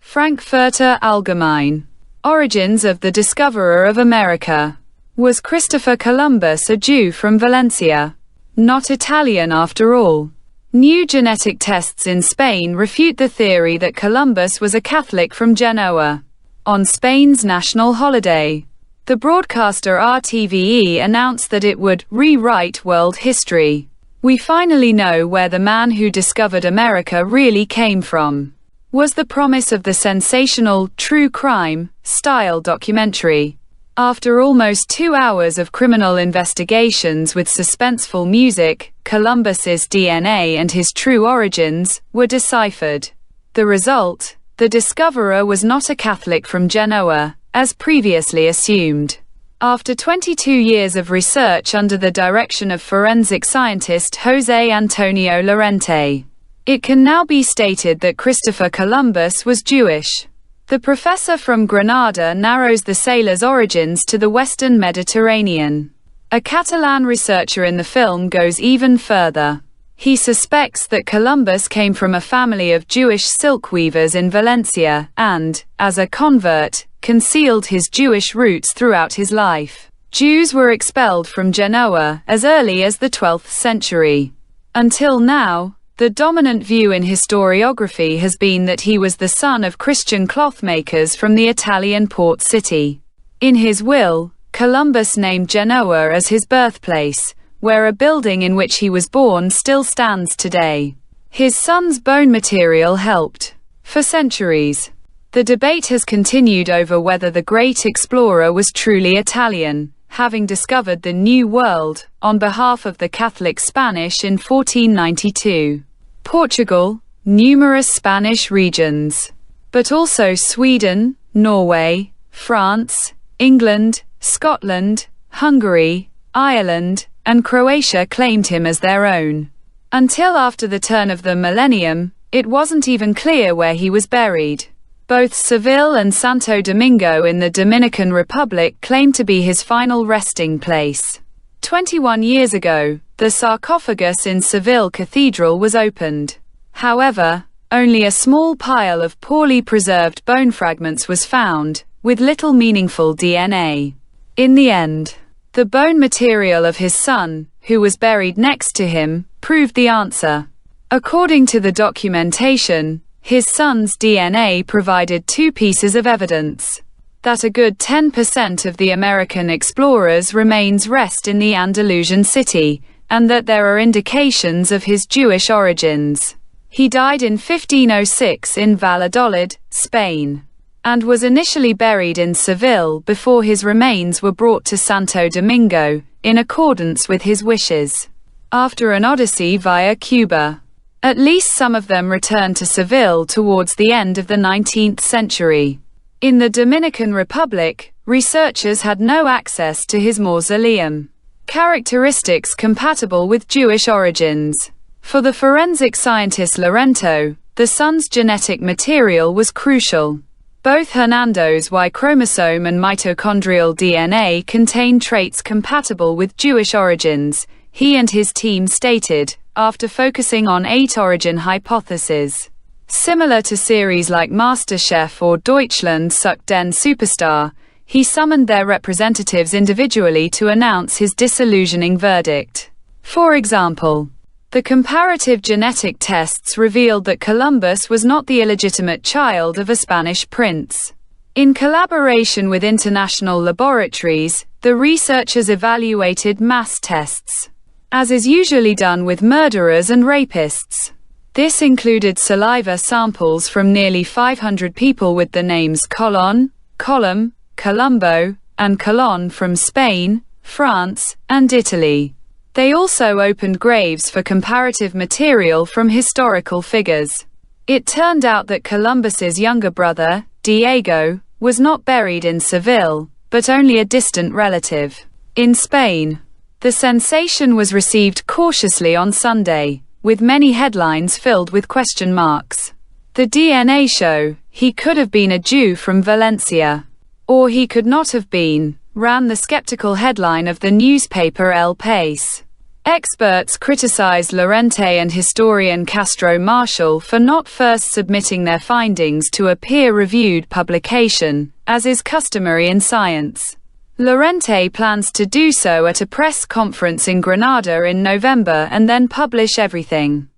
Frankfurter Allgemeine. Origins of the discoverer of America. Was Christopher Columbus a Jew from Valencia? Not Italian after all. New genetic tests in Spain refute the theory that Columbus was a Catholic from Genoa. On Spain's national holiday, the broadcaster RTVE announced that it would rewrite world history. We finally know where the man who discovered America really came from, was the promise of the sensational, true crime-style documentary. After almost 2 hours of criminal investigations with suspenseful music, Columbus's DNA and his true origins were deciphered. The result? The discoverer was not a Catholic from Genoa, as previously assumed. After 22 years of research under the direction of forensic scientist José Antonio Lorente, it can now be stated that Christopher Columbus was Jewish. The professor from Granada narrows the sailor's origins to the Western Mediterranean. A Catalan researcher in the film goes even further. He suspects that Columbus came from a family of Jewish silk weavers in Valencia, and, as a convert, concealed his Jewish roots throughout his life. Jews were expelled from Genoa as early as the 12th century. Until now, the dominant view in historiography has been that he was the son of Christian clothmakers from the Italian port city. In his will, Columbus named Genoa as his birthplace, where a building in which he was born still stands today. His son's bone material helped. For centuries, the debate has continued over whether the great explorer was truly Italian, having discovered the New World, on behalf of the Catholic Spanish in 1492. Portugal, numerous Spanish regions, but also Sweden, Norway, France, England, Scotland, Hungary, Ireland, and Croatia claimed him as their own. Until after the turn of the millennium, it wasn't even clear where he was buried. Both Seville and Santo Domingo in the Dominican Republic claim to be his final resting place. 21 years ago, the sarcophagus in Seville Cathedral was opened. However, only a small pile of poorly preserved bone fragments was found, with little meaningful DNA. In the end, the bone material of his son, who was buried next to him, proved the answer. According to the documentation, his son's DNA provided 2 pieces of evidence: that a good 10% of the American explorers' remains rest in the Andalusian city, and that there are indications of his Jewish origins. He died in 1506 in Valladolid, Spain, and was initially buried in Seville before his remains were brought to Santo Domingo, in accordance with his wishes. After an odyssey via Cuba, at least some of them returned to Seville towards the end of the 19th century. In the Dominican Republic, researchers had no access to his mausoleum. Characteristics compatible with Jewish origins. For the forensic scientist Lorente, the son's genetic material was crucial. Both Hernando's Y chromosome and mitochondrial DNA contain traits compatible with Jewish origins, he and his team stated, after focusing on 8 origin hypotheses. Similar to series like MasterChef or Deutschland sucht den Superstar, he summoned their representatives individually to announce his disillusioning verdict. For example, the comparative genetic tests revealed that Columbus was not the illegitimate child of a Spanish prince. In collaboration with international laboratories, the researchers evaluated mass tests, as is usually done with murderers and rapists. This included saliva samples from nearly 500 people with the names Colón, Colum, Colombo, and Colón from Spain, France, and Italy. They also opened graves for comparative material from historical figures. It turned out that Columbus's younger brother, Diego, was not buried in Seville, but only a distant relative. In Spain, the sensation was received cautiously on Sunday, with many headlines filled with question marks. The DNA show, "He could have been a Jew from Valencia," or "He could not have been," ran the skeptical headline of the newspaper El País. Experts criticized Llorente and historian Castro Marshall for not first submitting their findings to a peer-reviewed publication, as is customary in science. Llorente plans to do so at a press conference in Granada in November and then publish everything.